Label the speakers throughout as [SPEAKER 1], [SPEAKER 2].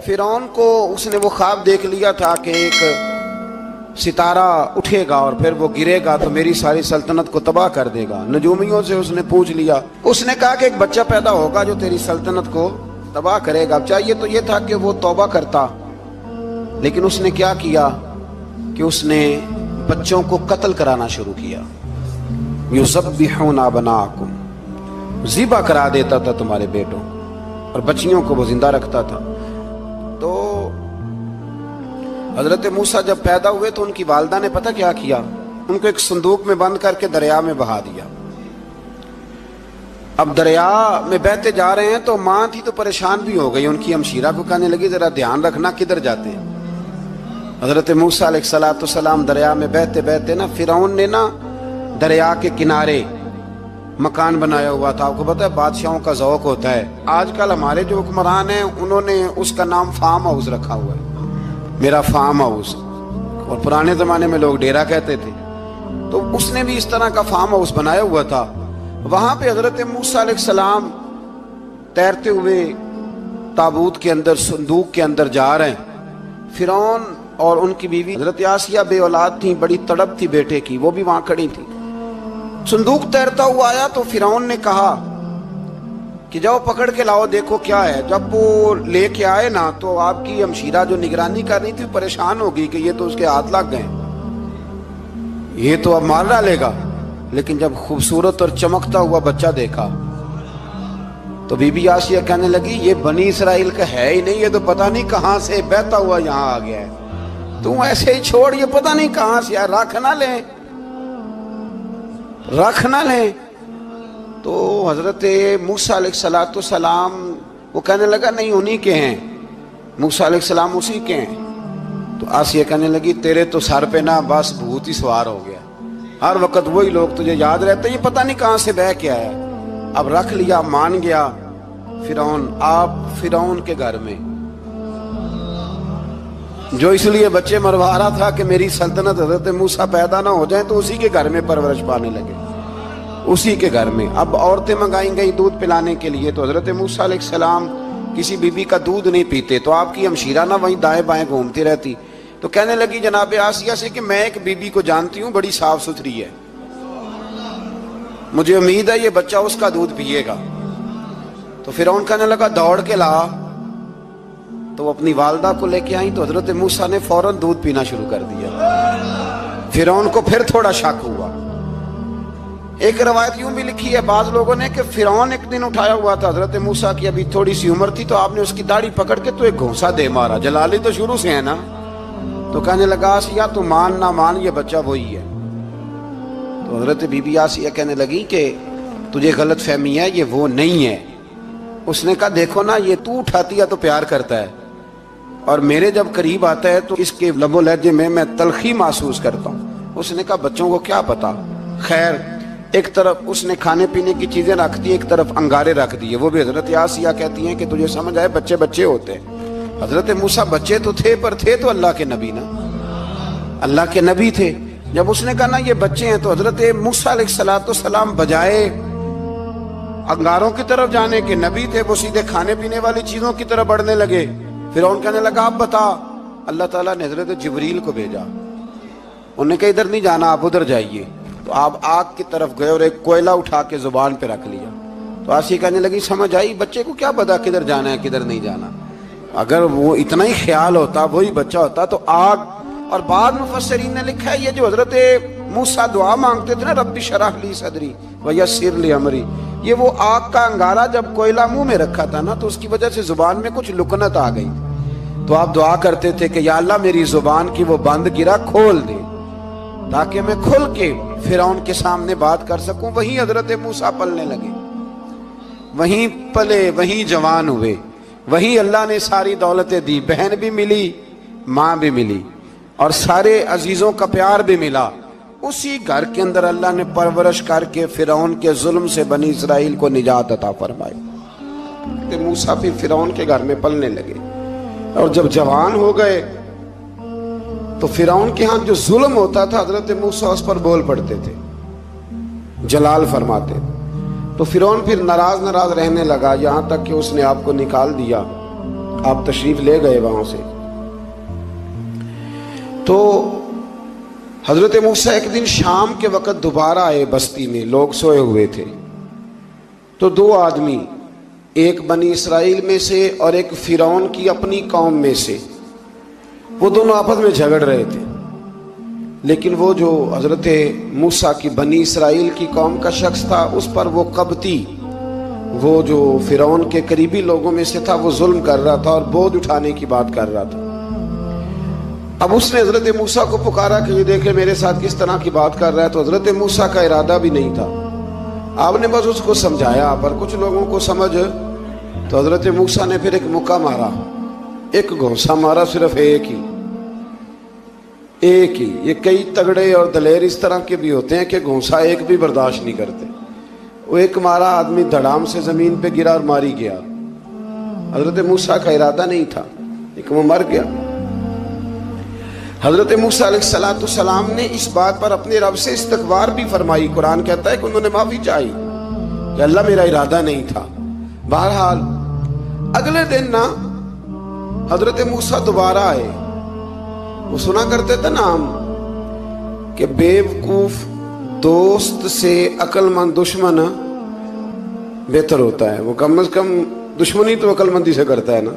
[SPEAKER 1] فرعون کو اس نے وہ خواب دیکھ لیا تھا کہ ایک ستارہ اٹھے گا اور پھر وہ گرے گا تو میری ساری سلطنت کو تباہ کر دے گا۔ نجومیوں سے اس نے پوچھ لیا، اس نے کہا کہ ایک بچہ پیدا ہوگا جو تیری سلطنت کو تباہ کرے گا۔ چاہیے تو یہ تھا کہ وہ توبہ کرتا، لیکن اس نے کیا کیا کہ اس نے بچوں کو قتل کرانا شروع کیا۔ یذبحون ابناءکم، ذبح کرا دیتا تھا تمہارے بیٹوں، اور بچیوں کو وہ زندہ رکھتا تھا۔ تو حضرت موسیٰ جب پیدا ہوئے تو ان کی والدہ نے پتہ کیا کیا، ان کو ایک صندوق میں بند کر کے دریا میں بہا دیا۔ اب دریا میں بہتے جا رہے ہیں تو ماں تھی تو پریشان بھی ہو گئی، ان کی ہمشیرہ کو کہنے لگی ذرا دھیان رکھنا کدھر جاتے ہیں۔ حضرت موسیٰ علیہ السلام دریا میں بہتے بہتے نا فرعون نے نا دریا کے کنارے مکان بنایا ہوا تھا۔ آپ کو پتہ ہے بادشاہوں کا ذوق ہوتا ہے، آج کل ہمارے جو حکمران ہیں انہوں نے اس کا نام فارم ہاؤس رکھا ہوا ہے، میرا فارم ہاؤس، اور پرانے زمانے میں لوگ ڈیرا کہتے تھے۔ تو اس نے بھی اس طرح کا فارم ہاؤس بنایا ہوا تھا۔ وہاں پہ حضرت موسیٰ علیہ السلام تیرتے ہوئے تابوت کے اندر صندوق کے اندر جا رہے ہیں۔ فرعون اور ان کی بیوی حضرت آسیہ بے اولاد تھیں، بڑی تڑپ تھی بیٹے کی، وہ بھی وہاں کھڑی تھی۔ صندوق تیرتا ہوا آیا تو فرعون نے کہا کہ جاؤ پکڑ کے لاؤ دیکھو کیا ہے۔ جب وہ لے کے آئے نا تو آپ کی ہمشیرہ جو نگرانی کر رہی تھی پریشان ہو گئی کہ یہ تو اس کے ہاتھ لگ گئے، یہ تو اب مار ڈالے گا۔ لیکن جب خوبصورت اور چمکتا ہوا بچہ دیکھا تو بی بی آسیہ کہنے لگی یہ بنی اسرائیل کا ہے ہی نہیں، یہ تو پتہ نہیں کہاں سے بہتا ہوا یہاں آ گیا ہے، تم ایسے ہی چھوڑ، یہ پتہ نہیں کہاں سے رکھ نہ لیں، رکھ نہ لیں۔ تو حضرت موسیٰ علیہ السلام وہ کہنے لگا نہیں انہی کے ہیں، موسیٰ علیہ السلام اسی کے ہیں۔ تو آسیہ کہنے لگی تیرے تو سر پہ نا بس بھوت ہی سوار ہو گیا، ہر وقت وہی لوگ تجھے یاد رہتے، یہ پتہ نہیں کہاں سے بہ کے آیا۔ اب رکھ لیا، مان گیا فرعون۔ آپ فرعون کے گھر میں جو اس لیے بچے مروا رہا تھا کہ میری سلطنت حضرت موسیٰ پیدا نہ ہو جائیں، تو اسی کے گھر میں پرورش پانے لگے، اسی کے گھر میں۔ اب عورتیں منگائیں گئی دودھ پلانے کے لیے، تو حضرت موسیٰ علیہ السلام کسی بی بی کا دودھ نہیں پیتے، تو آپ کی ہمشیرہ نہ وہیں دائیں بائیں گھومتی رہتی۔ تو کہنے لگی جناب آسیہ سے کہ میں ایک بی بی کو جانتی ہوں، بڑی صاف ستھری ہے، مجھے امید ہے یہ بچہ اس کا دودھ پیے گا۔ تو فرعون کہنے لگا دوڑ کے لا، تو وہ اپنی والدہ کو لے کے آئیں تو حضرت موسیٰ نے فوراً دودھ پینا شروع کر دیا۔ فرعون کو پھر تھوڑا شک ہوا۔ ایک روایت یوں بھی لکھی ہے بعض لوگوں نے کہ فرعون ایک دن اٹھایا ہوا تھا حضرت موسیٰ کی، ابھی تھوڑی سی عمر تھی، تو آپ نے اس کی داڑھی پکڑ کے تو ایک گھونسا دے مارا، جلالی تو شروع سے ہے نا۔ تو کہنے لگا آسیہ تو مان نہ مان یہ بچہ وہی ہے۔ تو حضرت بی بی آسیہ کہنے لگی کہ تجھے غلط فہمی ہے، یہ وہ نہیں ہے۔ اس نے کہا دیکھو نا یہ تو اٹھاتی ہے تو پیار کرتا ہے، اور میرے جب قریب آتا ہے تو اس کے لب و لہجے میں تلخی محسوس کرتا ہوں۔ اس نے کہا بچوں کو کیا پتا۔ خیر ایک طرف اس نے کھانے پینے کی چیزیں رکھ دی، ایک طرف انگارے رکھ دیے۔ وہ بھی حضرت آسیہ کہتی ہیں کہ تجھے سمجھ آئے بچے بچے ہوتے ہیں، حضرت موسیٰ بچے تو تھے پر تھے تو اللہ کے نبی نا، اللہ کے نبی تھے۔ جب اس نے کہا نا یہ بچے ہیں تو حضرت موسیٰ علیہ السلام بجائے انگاروں کی طرف جانے کے، نبی تھے، وہ سیدھے کھانے پینے والی چیزوں کی طرف بڑھنے لگے۔ فرعون کہنے لگا آپ بتا۔ اللہ تعالیٰ نے حضرت جبریل کو بھیجا، انہوں نے کہا ادھر نہیں جانا آپ ادھر جائیے۔ تو آپ آگ کی طرف گئے اور ایک کوئلہ اٹھا کے زبان پہ رکھ لیا۔ تو آسیہ کہنے لگی سمجھ آئی، بچے کو کیا پتا کدھر جانا ہے کدھر نہیں جانا، اگر وہ اتنا ہی خیال ہوتا وہی بچہ ہوتا تو آگ۔ اور بعض مفسرین نے لکھا ہے یہ جو حضرت موسیٰ دعا مانگتے تھے نا رب اشرح لی صدری ویسر لی امری، یہ وہ آگ کا انگارہ جب کوئلہ منہ میں رکھا تھا نا تو اس کی وجہ سے زبان میں کچھ لکنت آ گئی، تو آپ دعا کرتے تھے کہ یا اللہ میری زبان کی وہ بند گرا کھول دے تاکہ میں کھل کے فرعون کے سامنے بات کر سکوں۔ وہیں حضرت موسیٰ پلنے لگے، وہیں پلے، وہیں جوان ہوئے، وہیں اللہ نے ساری دولتیں دی، بہن بھی ملی، ماں بھی ملی، اور سارے عزیزوں کا پیار بھی ملا۔ اسی گھر کے اندر اللہ نے پرورش کر کے فرعون کے ظلم سے بنی اسرائیل کو نجات عطا فرمائی۔ موسیٰ بھی فرعون کے گھر میں پلنے لگے، اور جب جوان ہو گئے تو فرعون کے ہاں جو ظلم ہوتا تھا حضرت موسیٰ اس پر بول پڑتے تھے، جلال فرماتے تھے۔ تو فرعون پھر ناراض رہنے لگا، یہاں تک کہ اس نے آپ کو نکال دیا آپ تشریف لے گئے وہاں سے. تو حضرت موسیٰ ایک دن شام کے وقت دوبارہ آئے بستی میں، لوگ سوئے ہوئے تھے. تو دو آدمی، ایک بنی اسرائیل میں سے اور ایک فرعون کی اپنی قوم میں سے، وہ دونوں آپس میں جھگڑ رہے تھے. لیکن وہ جو حضرت موسیٰ کی بنی اسرائیل کی قوم کا شخص تھا، اس پر وہ قبطی، وہ جو فرعون کے قریبی لوگوں میں سے تھا، وہ ظلم کر رہا تھا اور بوجھ اٹھانے کی بات کر رہا تھا. اب اس نے حضرت موسیٰ کو پکارا کہ یہ دیکھے میرے ساتھ کس طرح کی بات کر رہا ہے. تو حضرت موسیٰ کا ارادہ بھی نہیں تھا، آپ نے بس اس کو سمجھایا. پر کچھ لوگوں کو سمجھ، تو حضرت موسیٰ نے پھر ایک مکہ مارا، ایک گھونسا مارا، صرف ایک ہی. یہ کئی تگڑے اور دلیر اس طرح کے بھی ہوتے ہیں کہ گھونسا ایک بھی برداشت نہیں کرتے. وہ ایک مارا، آدمی دھڑام سے زمین پہ گرا اور ماری گیا. حضرت موسیٰ کا ارادہ نہیں تھا لیکن وہ مر گیا. حضرت موسیٰ علیہ السلام نے اس بات پر اپنے رب سے استغفار بھی فرمائی. قرآن کہتا ہے کہ انہوں نے معافی چاہی کہ اللہ میرا ارادہ نہیں تھا. بہرحال اگلے دن نا حضرت موسیٰ دوبارہ آئے. وہ سنا کرتے تھے نا ہم کہ بیوقوف دوست سے عقل مند دشمن بہتر ہوتا ہے. وہ کم از کم دشمنی تو عقل مندی سے کرتا ہے نا،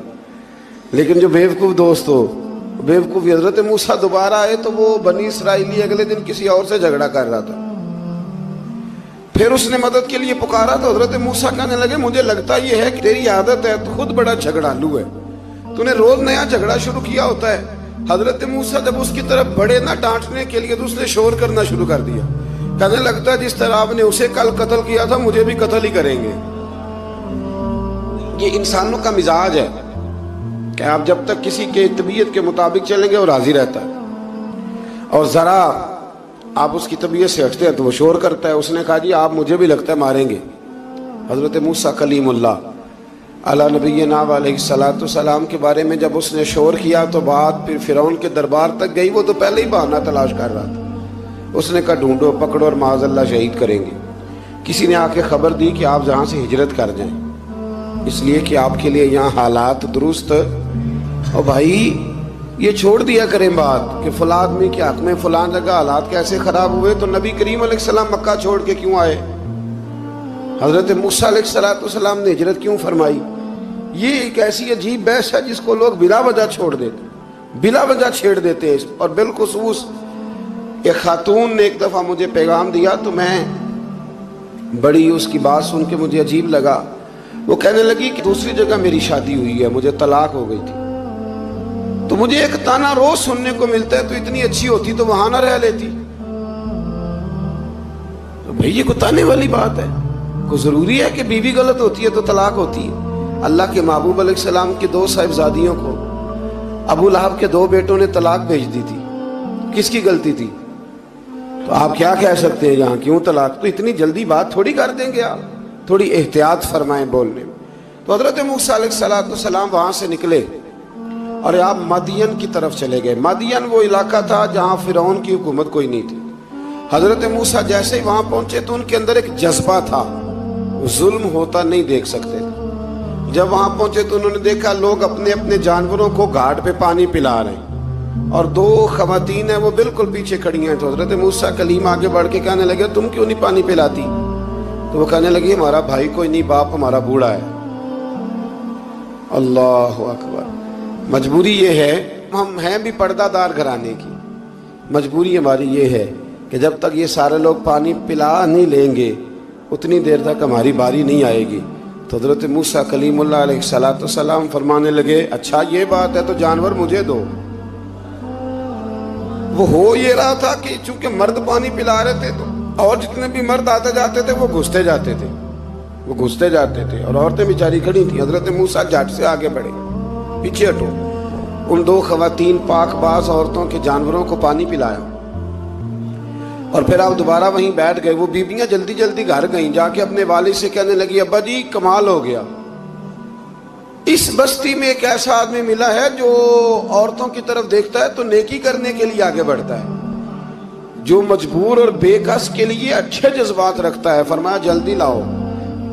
[SPEAKER 1] لیکن جو بیوقوف دوست ہو بیوقوفی. حضرت موسیٰ دوبارہ آئے تو وہ بنی اسرائیلی اگلے دن کسی اور سے جھگڑا کر رہا تھا. پھر اس نے مدد کے لیے پکارا تو حضرت موسیٰ کہنے لگے مجھے لگتا یہ ہے کہ تیری عادت ہے، تو خود بڑا جھگڑالو ہے، تو نے روز نیا جھگڑا شروع کیا ہوتا ہے. حضرت موسیٰ جب اس کی طرف بڑھے نہ ڈانٹنے کے لیے تو اس نے شور کرنا شروع کر دیا. کہنے لگتا ہے جس طرح آپ نے اسے کل قتل کیا تھا مجھے بھی قتل ہی کریں گے. یہ انسانوں کا مزاج ہے کہ آپ جب تک کسی کے طبیعت کے مطابق چلیں گے وہ راضی رہتا ہے، اور ذرا آپ اس کی طبیعت سے ہٹتے ہیں تو وہ شور کرتا ہے. اس نے کہا جی آپ مجھے بھی لگتا ہے ماریں گے. حضرت موسیٰ کلیم اللہ علی نبینا علیہ السلام کے بارے میں جب اس نے شور کیا تو بات پھر فرعون کے دربار تک گئی. وہ تو پہلے ہی بہانہ تلاش کر رہا تھا. اس نے کہا ڈھونڈو، پکڑو اور معاذ اللہ شہید کریں گے. کسی نے آ کے خبر دی کہ آپ جہاں سے ہجرت کر جائیں، اس لیے کہ آپ کے لیے یہاں حالات درست. اور بھائی یہ چھوڑ دیا کریں بات کہ فلاں آدمی کے حق میں فلاں جگہ حالات کیسے خراب ہوئے تو نبی کریم علیہ السلام مکہ چھوڑ کے کیوں آئے، حضرت موسیٰ علیہ السلام نے ہجرت کیوں فرمائی. یہ ایک ایسی عجیب بحث ہے جس کو لوگ بلا وجہ چھوڑ دیتے، بلا وجہ چھیڑ دیتے ہیں. اور بالخصوص ایک خاتون نے ایک دفعہ مجھے پیغام دیا تو میں بڑی اس کی بات سن کے مجھے عجیب لگا. وہ کہنے لگی کہ دوسری جگہ میری شادی ہوئی ہے، مجھے طلاق ہو گئی تھی، تو مجھے ایک تانا روز سننے کو ملتا ہے تو اتنی اچھی ہوتی تو وہاں نہ رہ لیتی. تو بھئی یہ کوئی تانے والی بات ہے؟ کوئی ضروری ہے کہ بیوی غلط ہوتی ہے تو طلاق ہوتی ہے؟ اللہ کے محبوب علیہ السلام کی 2 صاحبزادیوں کو ابو لہب کے 2 بیٹوں نے طلاق بھیج دی تھی. کس کی غلطی تھی؟ تو آپ کیا کہہ سکتے ہیں یہاں کیوں طلاق؟ تو اتنی جلدی بات تھوڑی کر دیں گے آپ، تھوڑی احتیاط فرمائیں بولنے میں. تو حضرت موسیٰ علیہ السلام وہاں سے نکلے اور آپ مدین کی طرف چلے گئے. مدین وہ علاقہ تھا جہاں فرعون کی حکومت کوئی نہیں تھی. حضرت موسیٰ جیسے ہی وہاں پہنچے تو ان کے اندر ایک جذبہ تھا، ظلم ہوتا نہیں دیکھ سکتے. جب وہاں پہنچے تو انہوں نے دیکھا لوگ اپنے اپنے جانوروں کو گھاٹ پہ پانی پلا رہے ہیں اور 2 خواتین ہیں وہ بالکل پیچھے کھڑی ہیں. تو حضرت موسیٰ کلیم آگے بڑھ کے کہنے لگے تم کیوں نہیں پانی پلاتی؟ تو وہ کہنے لگی ہمارا بھائی کوئی نہیں، باپ ہمارا بوڑھا ہے. اللہ اکبر. مجبوری یہ ہے، ہم ہیں بھی پردہ دار گھرانے کی، مجبوری ہماری یہ ہے کہ جب تک یہ سارے لوگ پانی پلا نہیں لیں گے اتنی دیر تک ہماری باری نہیں آئے گی. تو حضرت موسیٰ کلیم اللہ علیہ السلام فرمانے لگے اچھا یہ بات ہے تو جانور مجھے دو. وہ ہو یہ رہا تھا کہ چونکہ مرد پانی پلا رہے تھے تو اور جتنے بھی مرد آتے جاتے تھے وہ گھستے جاتے تھے اور عورتیں بیچاری کھڑی تھیں. حضرت موسیٰ جھٹ سے آگے بڑھے، پیچھے ہٹو. ان 2 خواتین پاک باز عورتوں کے جانوروں کو پانی پلایا اور پھر آپ دوبارہ وہیں بیٹھ گئے. وہ بیبیاں جلدی جلدی گھر گئیں، جا کے اپنے والد سے کہنے لگی ابا جی کمال ہو گیا، اس بستی میں ایک ایسا آدمی ملا ہے جو عورتوں کی طرف دیکھتا ہے تو نیکی کرنے کے لیے آگے بڑھتا ہے، جو مجبور اور بے کس کے لیے اچھے جذبات رکھتا ہے. فرمایا جلدی لاؤ.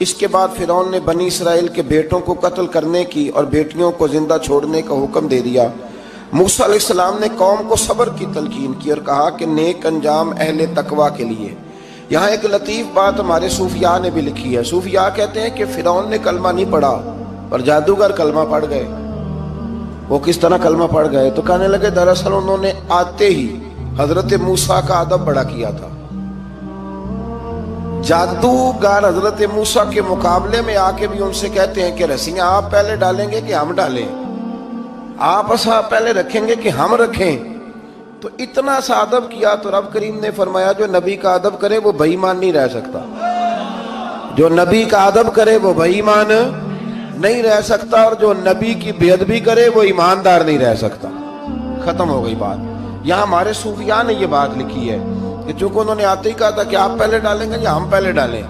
[SPEAKER 1] اس کے بعد فرعون نے بنی اسرائیل کے بیٹوں کو قتل کرنے کی اور بیٹیوں کو زندہ چھوڑنے کا حکم دے دیا۔ موسیٰ علیہ السلام نے قوم کو صبر کی تلقین کی اور کہا کہ نیک انجام اہل تقوی کے لیے۔ یہاں ایک لطیف بات ہمارے صوفیاء نے بھی لکھی ہے۔ صوفیاء کہتے ہیں کہ فرعون نے کلمہ نہیں پڑھا اور جادوگر کلمہ پڑھ گئے۔ وہ کس طرح کلمہ پڑھ گئے؟ تو کہنے لگے دراصل انہوں نے آتے ہی حضرت موسیٰ کا ادب بڑا کیا تھا۔ جادوگر حضرت موسیٰ کے مقابلے میں آ کے بھی ان سے کہتے ہیں کہ رسیاں آپ پہلے ڈالیں گے کہ ہم ڈالیں، آپ اصحاب پہلے رکھیں گے کہ ہم رکھیں؟ تو اتنا سا ادب کیا تو رب کریم نے فرمایا جو نبی کا ادب کرے وہ بے ایمان نہیں رہ سکتا، جو نبی کا ادب کرے وہ بے ایمان نہیں رہ سکتا، اور جو نبی کی بے ادبی کرے وہ ایماندار نہیں رہ سکتا۔ ختم ہو گئی بات۔ یہاں ہمارے صوفیاء نے یہ بات لکھی ہے کہ چونکہ انہوں نے آتے ہی کہا تھا کہ آپ پہلے ڈالیں گے یا ہم پہلے ڈالیں،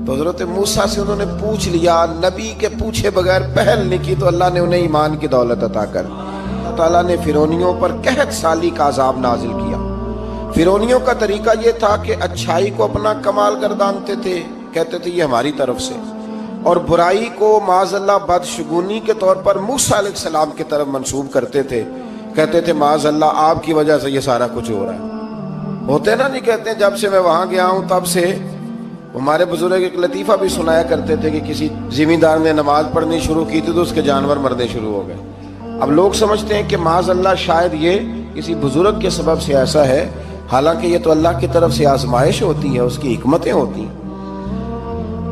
[SPEAKER 1] تو حضرت موسیٰ سے انہوں نے پوچھ لیا، نبی کے پوچھے بغیر پہل نہیں کی، تو اللہ نے انہیں ایمان کی دولت عطا کر دی۔ اللہ تعالیٰ نے فرعونیوں پر قحط سالی کا عذاب نازل کیا۔ فرعونیوں کا طریقہ یہ تھا کہ اچھائی کو اپنا کمال گردانتے تھے، کہتے تھے یہ ہماری طرف سے، اور برائی کو معاذ اللہ بدشگونی کے طور پر موسیٰ علیہ السلام کی طرف منسوب کرتے تھے، کہتے تھے معاذ اللہ آپ کی وجہ سے یہ سارا کچھ ہو رہا ہے۔ ہوتے نا نہیں کہتے ہیں جب سے میں وہاں گیا ہوں تب سے، ہمارے بزرگ ایک لطیفہ بھی سنایا کرتے تھے کہ کسی زمیندار نے نماز پڑھنی شروع کی تھی تو اس کے جانور مرنے شروع ہو گئے۔ اب لوگ سمجھتے ہیں کہ معاذ اللہ شاید یہ کسی بزرگ کے سبب سے ایسا ہے، حالانکہ یہ تو اللہ کی طرف سے آزمائش ہوتی ہے، اس کی حکمتیں ہوتی ہیں۔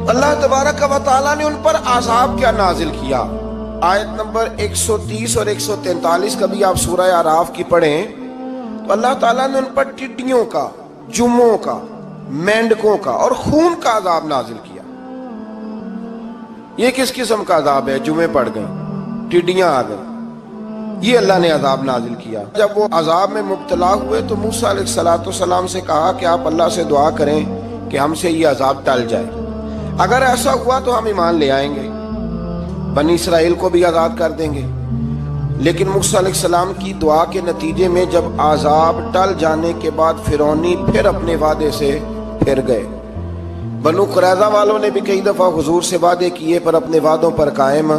[SPEAKER 1] اللہ تبارک و تعالیٰ نے ان پر عذاب کیا نازل کیا؟ آیت نمبر 130 اور 143 کبھی آپ سورہ اعراف کی پڑھیں تو اللہ تعالیٰ نے ان پر ٹڈیوں کا، جموں کا، مینڈکوں کا اور خون کا عذاب نازل کیا۔ یہ کس قسم کا عذاب ہے؟ جمعے پڑ گئے، ٹڈیاں آ گئیں، یہ اللہ نے عذاب نازل کیا۔ جب وہ عذاب میں مبتلا ہوئے تو موسیٰ علیہ السلام سے کہا کہ آپ اللہ سے دعا کریں کہ ہم سے یہ عذاب ٹل جائے، اگر ایسا ہوا تو ہم ایمان لے آئیں گے، بنی اسرائیل کو بھی آزاد کر دیں گے۔ لیکن موسیٰ علیہ السلام کی دعا کے نتیجے میں جب عذاب ٹل جانے کے بعد فرعونی پھر اپنے وعدے سے پھر گئے۔ بنو قریظہ والوں نے بھی کئی دفعہ حضور سے وعدے کیے پر اپنے وعدوں پر قائم۔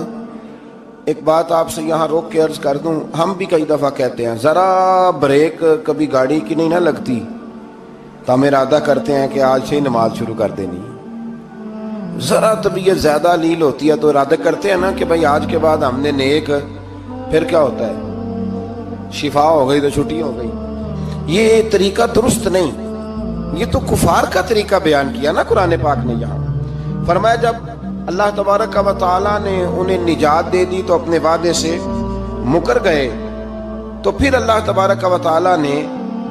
[SPEAKER 1] ایک بات آپ سے یہاں روک کے عرض کر دوں، ہم بھی کئی دفعہ کہتے ہیں ذرا بریک کبھی گاڑی کی نہیں نہ لگتی تو ہم ارادہ کرتے ہیں کہ آج سے ہی نماز شروع کر دینی، ذرا طبیعت زیادہ لیل ہوتی ہے تو ارادہ کرتے ہیں نا کہ بھائی آج کے بعد ہم نے نیک، پھر کیا ہوتا ہے شفا ہو گئی تو چھٹی ہو گئی۔ یہ طریقہ درست نہیں، یہ تو کفار کا طریقہ بیان کیا نا قرآن پاک نے۔ یہاں فرمایا جب اللہ تبارک و تعالیٰ نے انہیں نجات دے دی تو اپنے وعدے سے مکر گئے، تو پھر اللہ تبارک و تعالیٰ نے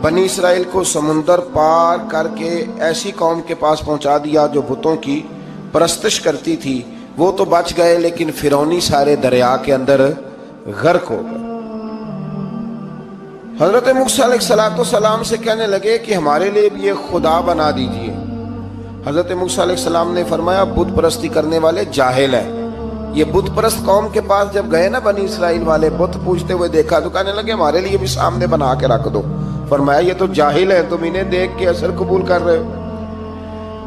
[SPEAKER 1] بنی اسرائیل کو سمندر پار کر کے ایسی قوم کے پاس پہنچا دیا جو بتوں کی پرستش کرتی تھی، وہ تو بچ گئے لیکن فرعونی سارے دریا کے اندر غرق ہو گئے۔ حضرت موسیٰ علیہ السلام سے کہنے لگے کہ ہمارے لیے بھی یہ خدا بنا دیجئے۔ حضرت موسیٰ علیہ السلام نے فرمایا بت پرستی کرنے والے جاہل ہیں۔ یہ بت پرست قوم کے پاس جب گئے نا بنی اسرائیل والے، بت پوجتے ہوئے دیکھا تو کہنے لگے ہمارے لیے بھی سامنے بنا کے رکھ دو۔ فرمایا یہ تو جاہل ہیں، تم انہیں دیکھ کے اثر قبول کر رہے ہو،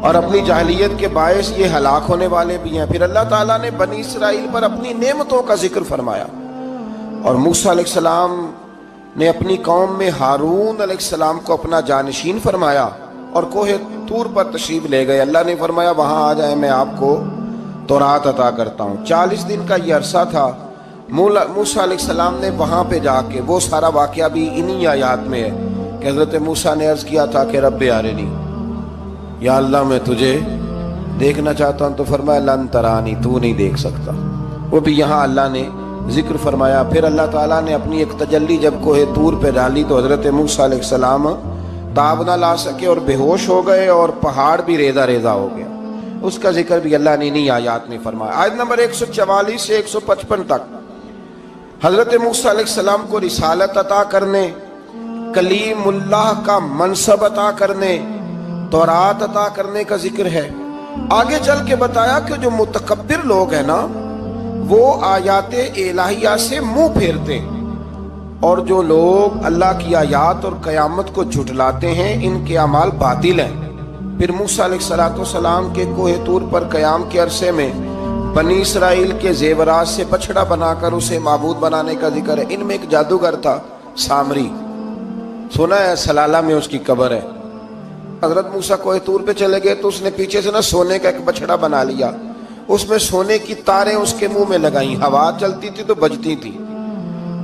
[SPEAKER 1] اور اپنی جاہلیت کے باعث یہ ہلاک ہونے والے بھی ہیں۔ پھر اللہ تعالیٰ نے بنی اسرائیل پر اپنی نعمتوں کا ذکر فرمایا، اور موسیٰ علیہ السلام نے اپنی قوم میں ہارون علیہ السلام کو اپنا جانشین فرمایا اور کوہ طور پر تشریف لے گئے۔ اللہ نے فرمایا وہاں آ جائیں، میں آپ کو تورات عطا کرتا ہوں۔ 40 دن کا یہ عرصہ تھا۔ موسیٰ علیہ السلام نے وہاں پہ جا کے، وہ سارا واقعہ بھی انہی آیات میں ہے کہ حضرت موسیٰ نے عرض کیا تھا کہ رب ارنی، یا اللہ میں تجھے دیکھنا چاہتا ہوں، تو فرمایا لن ترانی، تو نہیں دیکھ سکتا۔ وہ بھی یہاں اللہ نے ذکر فرمایا۔ پھر اللہ تعالیٰ نے اپنی ایک تجلی جب کوہ طور پہ ڈالی تو حضرت موسیٰ علیہ السلام تاب نہ لا سکے اور بے ہوش ہو گئے، اور پہاڑ بھی ریزہ ریزہ ہو گیا۔ اس کا ذکر بھی اللہ نے انہی آیات میں فرمایا۔ آیت نمبر 144 سے 155 تک حضرت موسیٰ علیہ السلام کو رسالت عطا کرنے، کلیم اللہ کا منصب عطا کرنے، تورات عطا کرنے کا ذکر ہے۔ آگے چل کے بتایا کہ جو متکبر لوگ ہیں نا وہ آیات الہیہ سے منہ پھیرتے، اور جو لوگ اللہ کی آیات اور قیامت کو جھٹلاتے ہیں ان کے اعمال باطل ہیں۔ پھر موسیٰ علیہ السلام کے کوہ طور پر قیام کے عرصے میں بنی اسرائیل کے زیورات سے بچڑا بنا کر اسے معبود بنانے کا ذکر ہے۔ ان میں ایک جادوگر تھا سامری، سنا ہے سلالہ میں اس کی قبر ہے۔ حضرت موسیٰ کوہ طور پہ چلے گئے تو اس نے پیچھے سے سونے کا ایک بچڑا بنا لیا، اس میں سونے کی تاریں اس کے منہ میں لگائیں، ہوا چلتی تھی تو بجتی تھی۔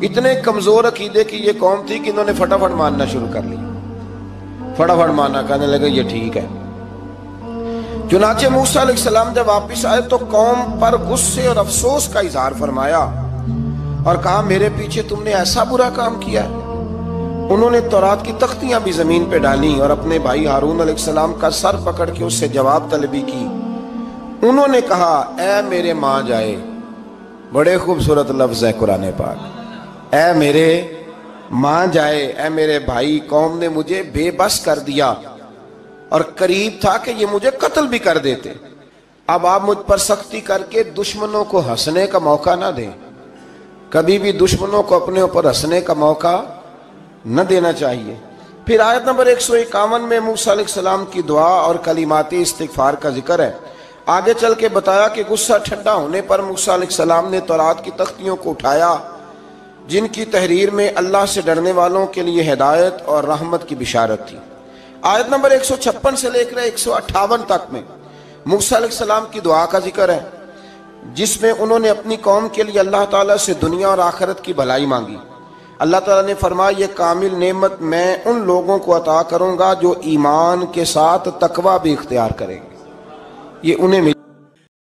[SPEAKER 1] اتنے کمزور عقیدے کی یہ قوم تھی کہ انہوں نے فٹافٹ ماننا شروع کر لیا، فٹافٹ ماننا، کہنے لگے یہ ٹھیک ہے۔ چنانچہ موسیٰ علیہ السلام جب واپس آئے تو قوم پر غصے اور افسوس کا اظہار فرمایا اور کہا میرے پیچھے تم نے ایسا برا کام کیا ہے۔ انہوں نے تورات کی تختیاں بھی زمین پہ ڈالیں اور اپنے بھائی ہارون علیہ السلام کا سر پکڑ کے اس سے جواب طلبی کی۔ انہوں نے کہا اے میرے ماں جائے، بڑے خوبصورت لفظ ہے قرآن پاک، اے میرے ماں جائے، اے میرے بھائی، قوم نے مجھے بے بس کر دیا اور قریب تھا کہ یہ مجھے قتل بھی کر دیتے۔ اب آپ مجھ پر سختی کر کے دشمنوں کو ہنسنے کا موقع نہ دیں، کبھی بھی دشمنوں کو اپنے اوپر ہنسنے کا موقع نہ دینا چاہیے۔ پھر آیت نمبر 151 میں موسیٰ علیہ السلام کی دعا اور کلمات استغفار کا ذکر ہے۔ آگے چل کے بتایا کہ غصہ ٹھنڈا ہونے پر موسیٰ علیہ السلام نے تورات کی تختیوں کو اٹھایا جن کی تحریر میں اللہ سے ڈرنے والوں کے لیے ہدایت اور رحمت کی بشارت تھی۔ آیت نمبر 156 سے لے کر 158 تک میں موسیٰ علیہ السلام کی دعا کا ذکر ہے، جس میں انہوں نے اپنی قوم کے لیے اللہ تعالیٰ سے دنیا اور آخرت کی بھلائی مانگی۔ اللہ تعالیٰ نے فرمایا یہ کامل نعمت میں ان لوگوں کو عطا کروں گا جو ایمان کے ساتھ تقوی بھی اختیار کریں گے، یہ انہیں